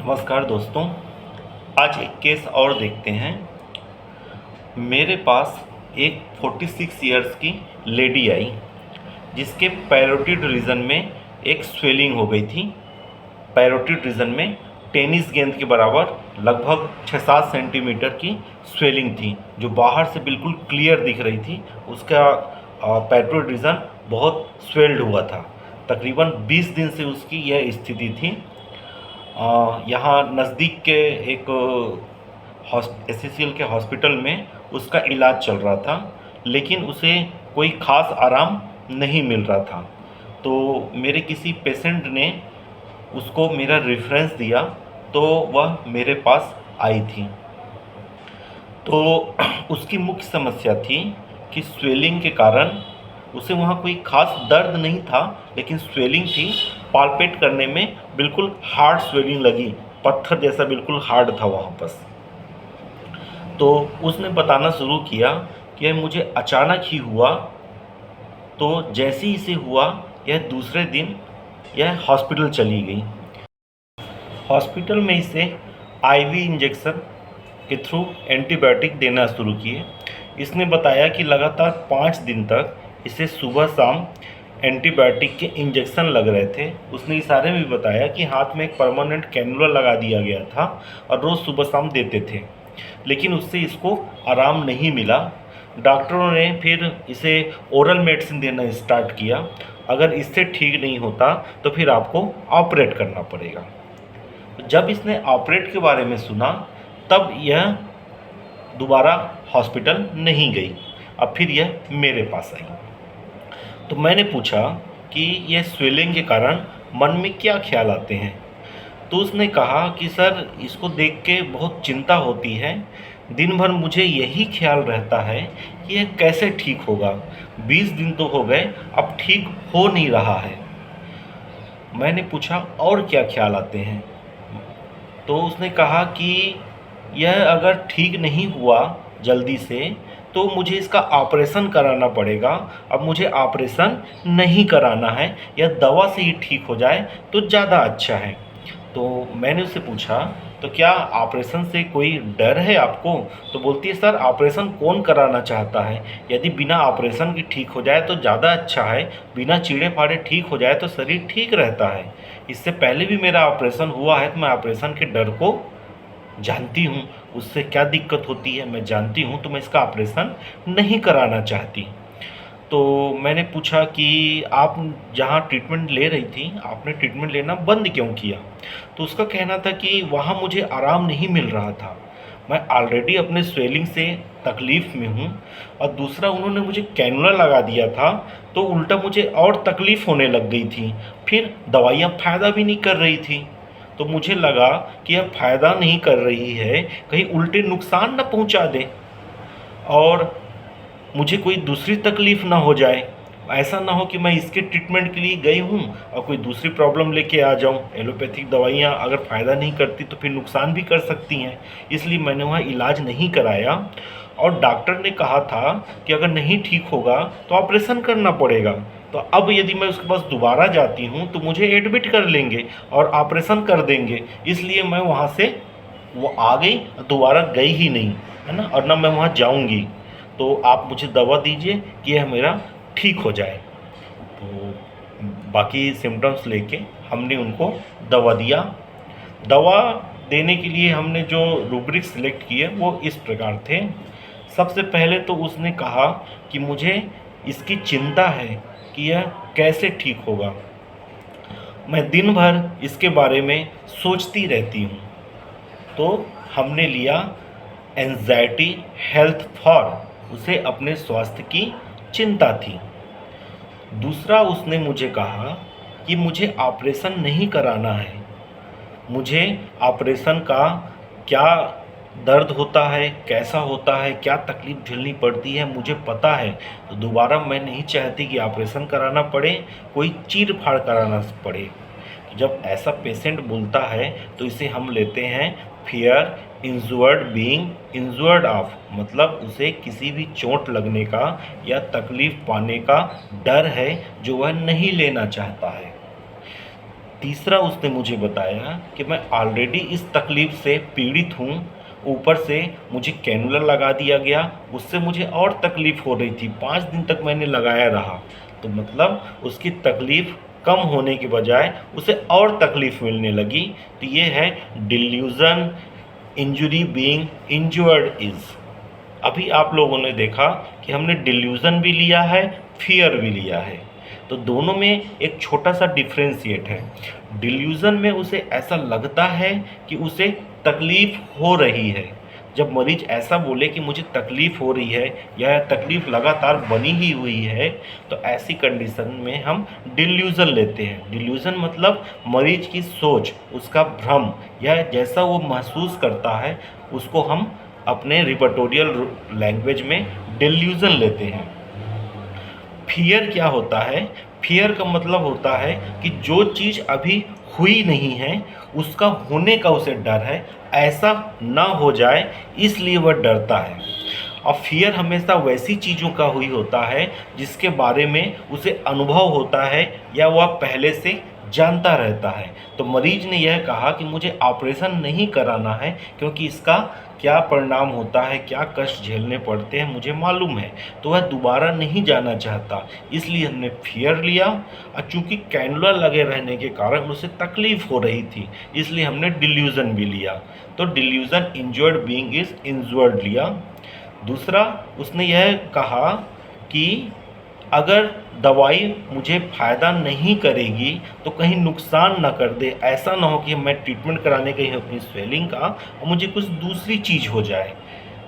नमस्कार दोस्तों। आज एक केस और देखते हैं। मेरे पास एक 46 इयर्स की लेडी आई जिसके पैरोटिड रीजन में एक स्वेलिंग हो गई थी। पैरोटिड रीजन में टेनिस गेंद के बराबर लगभग 6-7 सेंटीमीटर की स्वेलिंग थी जो बाहर से बिल्कुल क्लियर दिख रही थी। उसका पैरोटिड रीजन बहुत स्वेल्ड हुआ था। तकरीबन 20 दिन से उसकी यह स्थिति थी। यहाँ नज़दीक के एक एससीएल के हॉस्पिटल में उसका इलाज चल रहा था, लेकिन उसे कोई ख़ास आराम नहीं मिल रहा था। तो मेरे किसी पेशेंट ने उसको मेरा रेफरेंस दिया, तो वह मेरे पास आई थी। तो उसकी मुख्य समस्या थी कि स्वेलिंग के कारण उसे वहाँ कोई ख़ास दर्द नहीं था, लेकिन स्वेलिंग थी। पाल्पेट करने में बिल्कुल हार्ड स्वेलिंग लगी, पत्थर जैसा बिल्कुल हार्ड था वहाँ पर। तो उसने बताना शुरू किया कि यह मुझे अचानक ही हुआ। तो जैसे ही इसे हुआ, यह दूसरे दिन यह हॉस्पिटल चली गई। हॉस्पिटल में इसे आईवी इंजेक्शन के थ्रू एंटीबायोटिक देना शुरू किए। इसने बताया कि लगातार 5 दिन तक इसे सुबह शाम एंटीबायोटिक के इंजेक्शन लग रहे थे। उसने इशारे में भी बताया कि हाथ में एक परमानेंट कैनुला लगा दिया गया था और रोज़ सुबह शाम देते थे, लेकिन उससे इसको आराम नहीं मिला। डॉक्टरों ने फिर इसे ओरल मेडिसिन देना स्टार्ट किया। अगर इससे ठीक नहीं होता तो फिर आपको ऑपरेट करना पड़ेगा। जब इसने ऑपरेट के बारे में सुना, तब यह दोबारा हॉस्पिटल नहीं गई। अब फिर यह मेरे पास आई। तो मैंने पूछा कि यह स्वेलिंग के कारण मन में क्या ख्याल आते हैं। तो उसने कहा कि सर, इसको देख के बहुत चिंता होती है। दिन भर मुझे यही ख्याल रहता है कि यह कैसे ठीक होगा। 20 दिन तो हो गए, अब ठीक हो नहीं रहा है। मैंने पूछा और क्या ख्याल आते हैं। तो उसने कहा कि यह अगर ठीक नहीं हुआ जल्दी से, तो मुझे इसका ऑपरेशन कराना पड़ेगा। अब मुझे ऑपरेशन नहीं कराना है, यह दवा से ही ठीक हो जाए तो ज़्यादा अच्छा है। तो मैंने उससे पूछा, तो क्या ऑपरेशन से कोई डर है आपको? तो बोलती है, सर, ऑपरेशन कौन कराना चाहता है? यदि बिना ऑपरेशन के ठीक हो जाए तो ज़्यादा अच्छा है। बिना चीड़े फाड़े ठीक हो जाए तो शरीर ठीक रहता है। इससे पहले भी मेरा ऑपरेशन हुआ है, तो मैं ऑपरेशन के डर को जानती हूँ, उससे क्या दिक्कत होती है मैं जानती हूँ। तो मैं इसका ऑपरेशन नहीं कराना चाहती। तो मैंने पूछा कि आप जहाँ ट्रीटमेंट ले रही थी, आपने ट्रीटमेंट लेना बंद क्यों किया? तो उसका कहना था कि वहाँ मुझे आराम नहीं मिल रहा था। मैं ऑलरेडी अपने स्वेलिंग से तकलीफ़ में हूँ, और दूसरा उन्होंने मुझे कैनुला लगा दिया था, तो उल्टा मुझे और तकलीफ़ होने लग गई थी। फिर दवाइयाँ फ़ायदा भी नहीं कर रही थी। तो मुझे लगा कि यह फ़ायदा नहीं कर रही है, कहीं उल्टे नुकसान न पहुँचा दे और मुझे कोई दूसरी तकलीफ़ ना हो जाए। ऐसा ना हो कि मैं इसके ट्रीटमेंट के लिए गई हूँ और कोई दूसरी प्रॉब्लम लेके आ जाऊँ। एलोपैथिक दवाइयाँ अगर फ़ायदा नहीं करती तो फिर नुकसान भी कर सकती हैं। इसलिए मैंने वहाँ इलाज नहीं कराया, और डॉक्टर ने कहा था कि अगर नहीं ठीक होगा तो ऑपरेशन करना पड़ेगा। तो अब यदि मैं उसके पास दोबारा जाती हूँ तो मुझे एडमिट कर लेंगे और ऑपरेशन कर देंगे। इसलिए मैं वहाँ से वो आ गई, दोबारा गई ही नहीं, है ना, और ना मैं वहाँ जाऊँगी। तो आप मुझे दवा दीजिए कि यह मेरा ठीक हो जाए। तो बाकी सिम्टम्स लेके हमने उनको दवा दिया। दवा देने के लिए हमने जो रूब्रिक सिलेक्ट किए वो इस प्रकार थे। सबसे पहले तो उसने कहा कि मुझे इसकी चिंता है कि यह कैसे ठीक होगा। मैं दिन भर इसके बारे में सोचती रहती हूँ। तो हमने लिया एंजाइटी हेल्थ फॉर, उसे अपने स्वास्थ्य की चिंता थी। दूसरा, उसने मुझे कहा कि मुझे ऑपरेशन नहीं कराना है। मुझे ऑपरेशन का क्या दर्द होता है, कैसा होता है, क्या तकलीफ़ झेलनी पड़ती है, मुझे पता है। तो दोबारा मैं नहीं चाहती कि ऑपरेशन कराना पड़े, कोई चीर फाड़ कराना पड़े। जब ऐसा पेशेंट बोलता है तो इसे हम लेते हैं fear injured being injured of, मतलब उसे किसी भी चोट लगने का या तकलीफ़ पाने का डर है जो वह नहीं लेना चाहता है। तीसरा उसने मुझे बताया कि मैं ऑलरेडी इस तकलीफ़ से पीड़ित हूँ, ऊपर से मुझे कैनुला लगा दिया गया, उससे मुझे और तकलीफ़ हो रही थी, 5 दिन तक मैंने लगाया रहा। तो मतलब उसकी तकलीफ़ कम होने के बजाय उसे और तकलीफ़ मिलने लगी। तो ये है delusion, injury being injured is. अभी आप लोगों ने देखा कि हमने डिल्यूज़न भी लिया है, फ़ियर भी लिया है, तो दोनों में एक छोटा सा डिफ्रेंशिएट है। डिल्यूज़न में उसे ऐसा लगता है कि उसे तकलीफ़ हो रही है। जब मरीज ऐसा बोले कि मुझे तकलीफ़ हो रही है या तकलीफ़ लगातार बनी ही हुई है, तो ऐसी कंडीशन में हम डिल्यूज़न लेते हैं। डिल्यूज़न मतलब मरीज की सोच, उसका भ्रम या जैसा वो महसूस करता है, उसको हम अपने रिपर्टोरियल लैंग्वेज में डिल्यूज़न लेते हैं। फ़ियर क्या होता है? फ़ियर का मतलब होता है कि जो चीज़ अभी हुई नहीं है, उसका होने का उसे डर है, ऐसा ना हो जाए इसलिए वह डरता है। और फ़ियर हमेशा वैसी चीज़ों का हुई होता है जिसके बारे में उसे अनुभव होता है या वह पहले से जानता रहता है। तो मरीज़ ने यह कहा कि मुझे ऑपरेशन नहीं कराना है क्योंकि इसका क्या परिणाम होता है, क्या कष्ट झेलने पड़ते हैं मुझे मालूम है। तो वह दोबारा नहीं जाना चाहता, इसलिए हमने फ़ियर लिया। और चूँकि कैनुला लगे रहने के कारण उसे तकलीफ़ हो रही थी, इसलिए हमने डिल्यूज़न भी लिया। तो delusion injured being is injured लिया। दूसरा उसने यह कहा कि अगर दवाई मुझे फ़ायदा नहीं करेगी तो कहीं नुकसान ना कर दे, ऐसा ना हो कि मैं ट्रीटमेंट कराने गई हूँ अपनी स्वेलिंग का और मुझे कुछ दूसरी चीज़ हो जाए।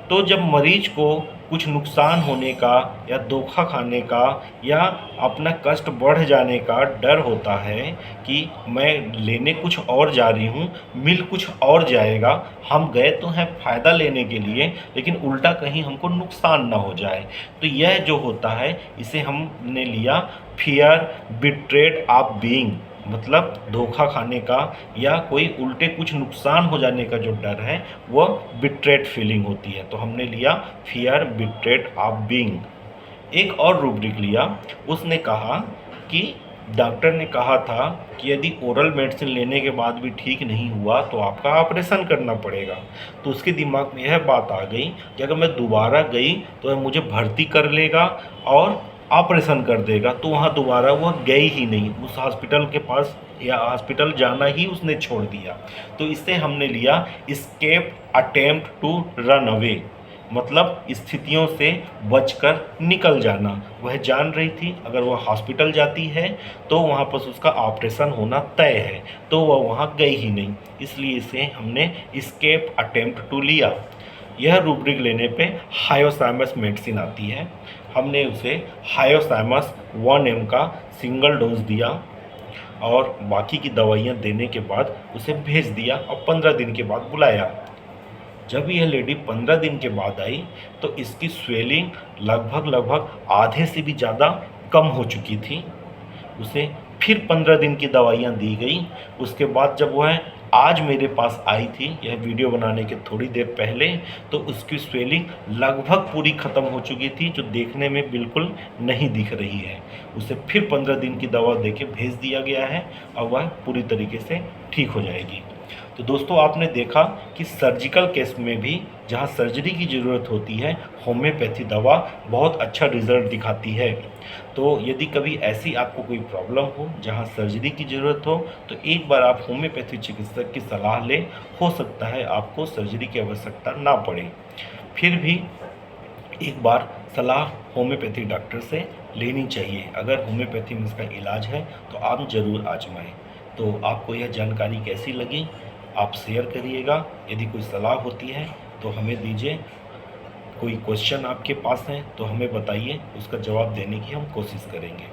तो जब मरीज को कुछ नुकसान होने का या धोखा खाने का या अपना कष्ट बढ़ जाने का डर होता है कि मैं लेने कुछ और जा रही हूँ, मिल कुछ और जाएगा, हम गए तो हैं फ़ायदा लेने के लिए, लेकिन उल्टा कहीं हमको नुकसान ना हो जाए। तो यह जो होता है इसे हमने लिया फ़ियर बिट्रेड ऑफ बीइंग, मतलब धोखा खाने का या कोई उल्टे कुछ नुकसान हो जाने का जो डर है वह बिट्रेड फीलिंग होती है। तो हमने लिया फियर बिट्रेड ऑफ बीइंग। एक और रूब्रिक लिया, उसने कहा कि डॉक्टर ने कहा था कि यदि ओरल मेडिसिन लेने के बाद भी ठीक नहीं हुआ तो आपका ऑपरेशन करना पड़ेगा। तो उसके दिमाग में यह बात आ गई कि अगर मैं दोबारा गई तो वह मुझे भर्ती कर लेगा और ऑपरेशन कर देगा। तो वहाँ दोबारा वह गई ही नहीं, उस हॉस्पिटल के पास या हॉस्पिटल जाना ही उसने छोड़ दिया। तो इससे हमने लिया escape attempt to run away, मतलब स्थितियों से बचकर निकल जाना। वह जान रही थी अगर वह हॉस्पिटल जाती है तो वहाँ पर उसका ऑपरेशन होना तय है, तो वह वहाँ गई ही नहीं, इसलिए इसे हमने एस्केप अटेम्प्ट टू लिया। यह रूब्रिक लेने पे हायोसाइमस मेडिसिन आती है, हमने उसे हायोसाइमस 1 mg का सिंगल डोज दिया और बाकी की दवाइयाँ देने के बाद उसे भेज दिया और 15 दिन के बाद बुलाया। जब यह लेडी 15 दिन के बाद आई तो इसकी स्वेलिंग लगभग आधे से भी ज़्यादा कम हो चुकी थी। उसे फिर 15 दिन की दवाइयाँ दी गई। उसके बाद जब वह आज मेरे पास आई थी, यह वीडियो बनाने के थोड़ी देर पहले, तो उसकी स्वेलिंग लगभग पूरी ख़त्म हो चुकी थी, जो देखने में बिल्कुल नहीं दिख रही है। उसे फिर 15 दिन की दवा देके भेज दिया गया है और वह पूरी तरीके से ठीक हो जाएगी। तो दोस्तों आपने देखा कि सर्जिकल केस में भी जहाँ सर्जरी की ज़रूरत होती है, होम्योपैथी दवा बहुत अच्छा रिज़ल्ट दिखाती है। तो यदि कभी ऐसी आपको कोई प्रॉब्लम हो जहाँ सर्जरी की ज़रूरत हो तो एक बार आप होम्योपैथी चिकित्सक की सलाह लें, हो सकता है आपको सर्जरी की आवश्यकता ना पड़े। फिर भी एक बार सलाह होम्योपैथी डॉक्टर से लेनी चाहिए। अगर होम्योपैथी में इसका इलाज है तो आप ज़रूर आजमाएं। तो आपको यह जानकारी कैसी लगी आप शेयर करिएगा। यदि कोई सलाह होती है तो हमें दीजिए। कोई क्वेश्चन आपके पास है तो हमें बताइए, उसका जवाब देने की हम कोशिश करेंगे।